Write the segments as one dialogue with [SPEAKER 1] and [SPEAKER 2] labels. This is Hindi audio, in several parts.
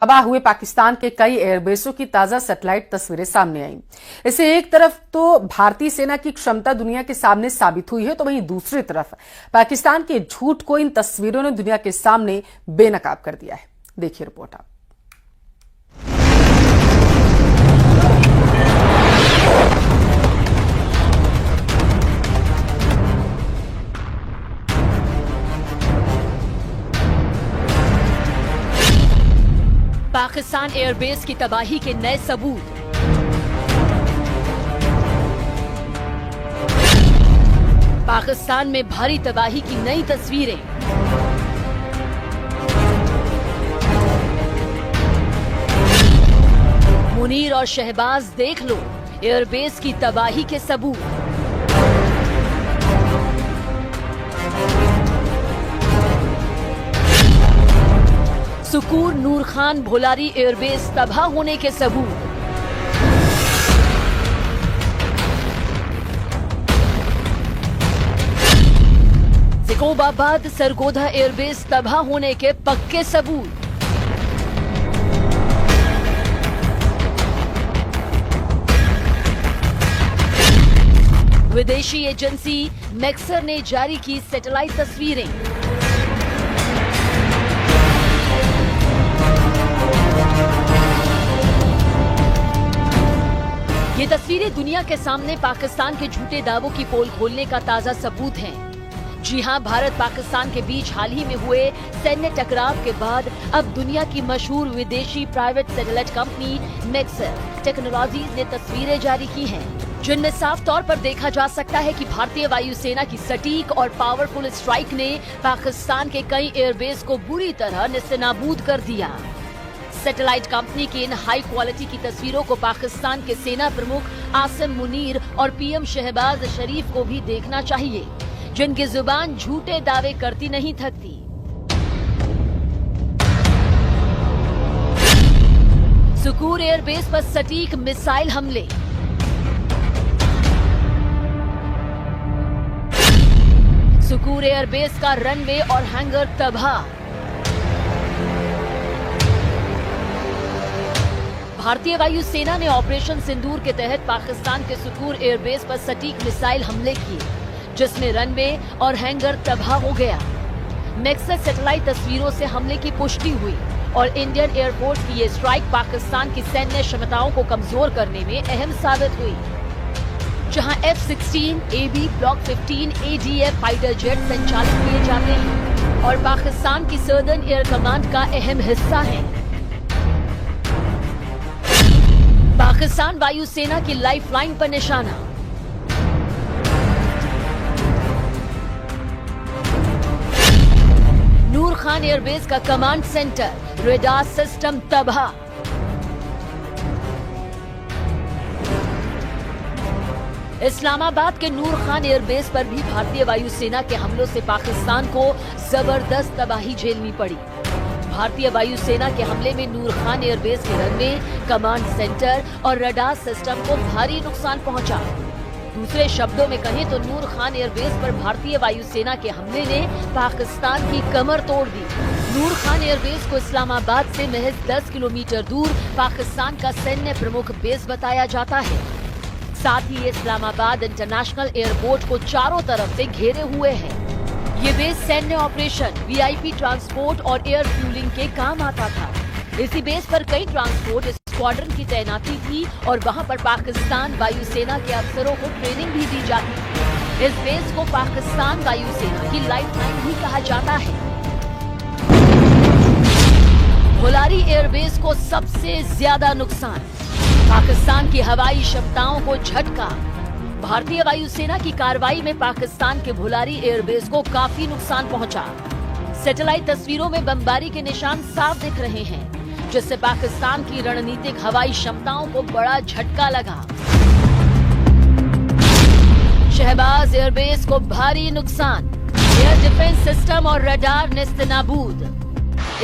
[SPEAKER 1] तबाह हुए पाकिस्तान के कई एयरबेसों की ताजा सैटेलाइट तस्वीरें सामने आई। इससे एक तरफ तो भारतीय सेना की क्षमता दुनिया के सामने साबित हुई है, तो वहीं दूसरी तरफ पाकिस्तान के झूठ को इन तस्वीरों ने दुनिया के सामने बेनकाब कर दिया है। देखिए रिपोर्ट आप।
[SPEAKER 2] पाकिस्तान एयरबेस की तबाही के नए सबूत। पाकिस्तान में भारी तबाही की नई तस्वीरें। मुनीर और शहबाज देख लो एयरबेस की तबाही के सबूत। सुकूर नूर खान भोलारी एयरबेस तबाह होने के सबूत। सिकोबाबाद सरगोधा एयरबेस तबाह होने के पक्के सबूत। विदेशी एजेंसी मैक्सर ने जारी की सैटेलाइट तस्वीरें। ये तस्वीरें दुनिया के सामने पाकिस्तान के झूठे दावों की पोल खोलने का ताजा सबूत हैं। जी हां, भारत पाकिस्तान के बीच हाल ही में हुए सैन्य टकराव के बाद अब दुनिया की मशहूर विदेशी private satellite company Maxar technologies ने तस्वीरें जारी की हैं, जिनमें साफ तौर पर देखा जा सकता है कि भारतीय वायुसेना की सटीक और पावरफुल स्ट्राइक ने पाकिस्तान के कई एयरबेस को बुरी तरह नेस्तनाबूद कर दिया। सैटेलाइट कंपनी की इन हाई क्वालिटी की तस्वीरों को पाकिस्तान के सेना प्रमुख आसिम मुनीर और पीएम शहबाज शरीफ को भी देखना चाहिए, जिनकी जुबान झूठे दावे करती नहीं थकती। सुकूर एयरबेस पर सटीक मिसाइल हमले। सुकूर एयरबेस का रनवे और हैंगर तबाह। भारतीय वायुसेना ने ऑपरेशन सिंदूर के तहत पाकिस्तान के सुकूर एयरबेस पर सटीक मिसाइल हमले किए, जिसमें रनवे और हैंगर तबाह हो गया। मैक्सर सैटेलाइट तस्वीरों से हमले की पुष्टि हुई और इंडियन एयरफोर्स की ये स्ट्राइक पाकिस्तान की सैन्य क्षमताओं को कमजोर करने में अहम साबित हुई। जहां F-16, AB, block 15 ADF fighter jet संचालित किए जाते हैं और पाकिस्तान की सर्दर्न एयर कमांड का अहम हिस्सा है। पाकिस्तान वायुसेना की लाइफलाइन पर निशाना। नूर खान एयरबेस का कमांड सेंटर, रेडार सिस्टम तबाह। इस्लामाबाद के नूर खान एयरबेस पर भी भारतीय वायुसेना के हमलों से पाकिस्तान को जबरदस्त तबाही झेलनी पड़ी। भारतीय वायुसेना के हमले में नूर खान एयरबेस के रनवे, कमांड सेंटर और रडार सिस्टम को भारी नुकसान पहुंचा। दूसरे शब्दों में कहें तो नूर खान एयरबेस पर भारतीय वायुसेना के हमले ने पाकिस्तान की कमर तोड़ दी। नूर खान एयरबेस को इस्लामाबाद से महज 10 किलोमीटर दूर पाकिस्तान का सैन्य प्रमुख बेस बताया जाता है। साथ ही इस्लामाबाद इंटरनेशनल एयरपोर्ट को चारों तरफ से घेरे हुए है। ये बेस सैन्य ऑपरेशन, वीआईपी ट्रांसपोर्ट और एयर फ्यूलिंग के काम आता था। इसी बेस पर कई ट्रांसपोर्ट स्क्वाड्रन की तैनाती थी और वहां पर पाकिस्तान वायुसेना के अफसरों को ट्रेनिंग भी दी जाती थी। इस बेस को पाकिस्तान वायुसेना की लाइफलाइन भी कहा जाता है। भोलारी एयरबेस को सबसे ज्यादा नुकसान, पाकिस्तान की हवाई क्षमताओं को झटका। भारतीय वायुसेना की कार्रवाई में पाकिस्तान के भोलारी एयरबेस को काफी नुकसान पहुंचा। सैटेलाइट तस्वीरों में बमबारी के निशान साफ दिख रहे हैं, जिससे पाकिस्तान की रणनीतिक हवाई क्षमताओं को बड़ा झटका लगा। शहबाज एयरबेस को भारी नुकसान, एयर डिफेंस सिस्टम और रडार नेस्तनाबूद।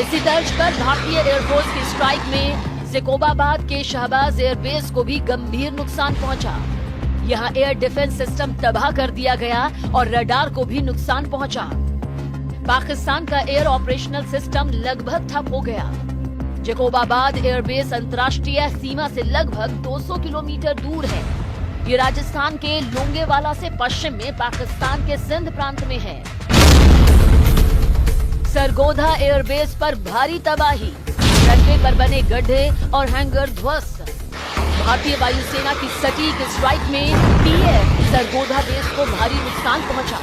[SPEAKER 2] इसी तर्ज पर भारतीय एयरफोर्स की स्ट्राइक में सिकोबाबाद के शहबाज एयरबेस को भी गंभीर नुकसान पहुंचा। यहां एयर डिफेंस सिस्टम तबाह कर दिया गया और रडार को भी नुकसान पहुंचा। पाकिस्तान का एयर ऑपरेशनल सिस्टम लगभग ठप हो गया। जकोबाबाद एयरबेस अंतर्राष्ट्रीय सीमा से लगभग 200 किलोमीटर दूर है। ये राजस्थान के लोंगेवाला से पश्चिम में पाकिस्तान के सिंध प्रांत में है। सरगोधा एयरबेस पर भारी तबाही, रनवे पर बने गड्ढे और हैंगर ध्वस्त। भारतीय वायुसेना की सटीक स्ट्राइक में टीएफ सरगोधा बेस को भारी नुकसान पहुंचा।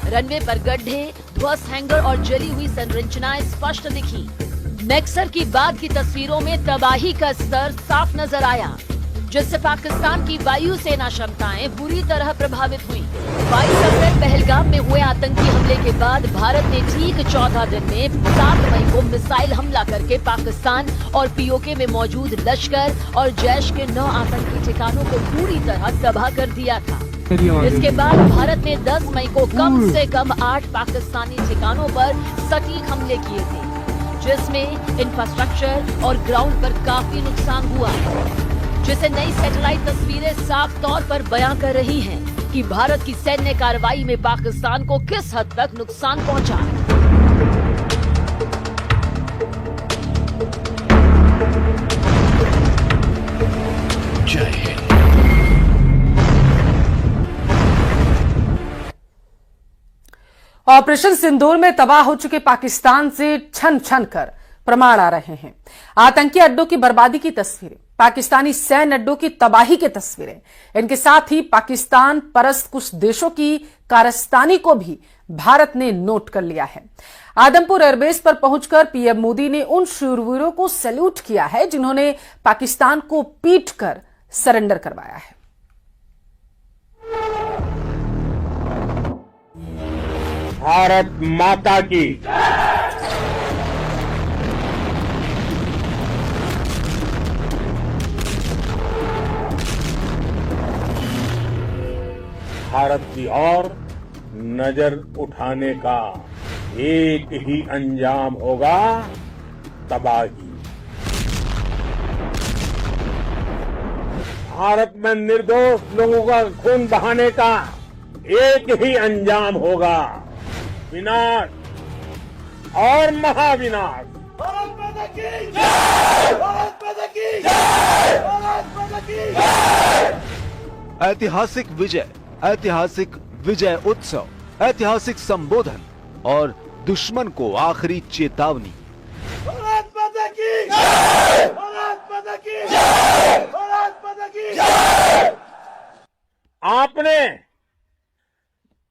[SPEAKER 2] रनवे पर गड्ढे, ध्वस्त हैंगर और जली हुई संरचनाएं स्पष्ट दिखी। मैक्सर की बाद की तस्वीरों में तबाही का स्तर साफ नजर आया, जिससे पाकिस्तान की वायुसेना क्षमताएं बुरी तरह प्रभावित हुई। 22 अप्रैल पहलगाम में हुए आतंकी हमले के बाद भारत ने ठीक 14 दिन में 7 मई को मिसाइल हमला करके पाकिस्तान और पीओके में मौजूद लश्कर और जैश के 9 आतंकी ठिकानों को पूरी तरह तबाह कर दिया था। इसके बाद भारत ने 10 मई को कम से कम 8 पाकिस्तानी ठिकानों पर सटीक हमले किए थे, जिसमें इंफ्रास्ट्रक्चर और ग्राउंड पर काफी नुकसान हुआ, जिसे नई सैटेलाइट तस्वीरें साफ तौर पर बयां कर रही हैं कि भारत की सैन्य कार्रवाई में पाकिस्तान को किस हद तक नुकसान पहुंचा।
[SPEAKER 3] जय हिंद।
[SPEAKER 1] ऑपरेशन सिंदूर में तबाह हो चुके पाकिस्तान से छन छन कर प्रमाण आ रहे हैं। आतंकी अड्डों की बर्बादी की तस्वीरें, पाकिस्तानी सैन्य अड्डों की तबाही की तस्वीरें, इनके साथ ही पाकिस्तान परस्त कुछ देशों की कारस्तानी को भी भारत ने नोट कर लिया है। आदमपुर एयरबेस पर पहुंचकर पीएम मोदी ने उन शूरवीरों को सैल्यूट किया है जिन्होंने पाकिस्तान को पीट कर सरेंडर करवाया है।
[SPEAKER 4] भारत माता की भारत की ओर नजर उठाने का एक ही अंजाम होगा, तबाही। भारत में निर्दोष लोगों का खून बहाने का एक ही अंजाम होगा, विनाश और महाविनाश। भारत माता की जय! भारत माता की जय! भारत माता की जय!
[SPEAKER 5] ऐतिहासिक विजय उत्सव, ऐतिहासिक संबोधन और दुश्मन को आखिरी चेतावनी।
[SPEAKER 4] भारत माता की जय! भारत माता की जय! भारत माता की जय! आपने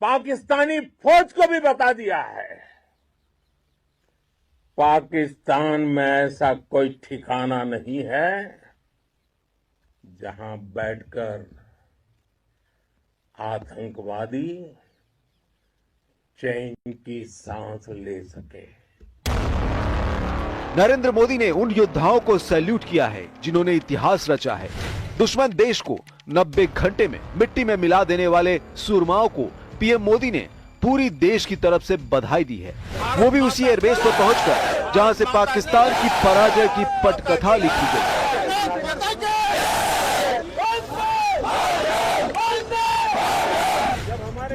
[SPEAKER 4] पाकिस्तानी फौज को भी बता दिया है, पाकिस्तान में ऐसा कोई ठिकाना नहीं है जहां बैठकर आतंकवादी चैन की सांस ले सके।
[SPEAKER 5] नरेंद्र मोदी ने उन योद्धाओं को सैल्यूट किया है जिन्होंने इतिहास रचा है। दुश्मन देश को 90 घंटे में मिट्टी में मिला देने वाले सूरमाओं को पीएम मोदी ने पूरी देश की तरफ से बधाई दी है, वो भी उसी एयरबेस पर पहुंचकर जहां से पाकिस्तान की पराजय की पटकथा लिखी गई।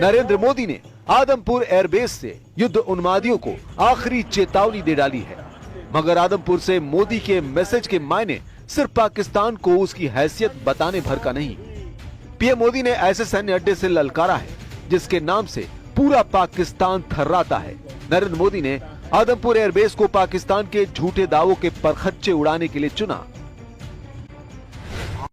[SPEAKER 5] नरेंद्र मोदी ने आदमपुर एयरबेस से युद्ध उन्मादियों को आखिरी चेतावनी दे डाली है, मगर आदमपुर से मोदी के मैसेज के मायने सिर्फ पाकिस्तान को उसकी हैसियत बताने भर का नहीं। पीएम मोदी ने ऐसे सैन्य अड्डे से ललकारा है जिसके नाम से पूरा पाकिस्तान थर्राता है। नरेंद्र मोदी ने आदमपुर एयरबेस को पाकिस्तान के झूठे दावों के परखच्चे उड़ाने के लिए चुना।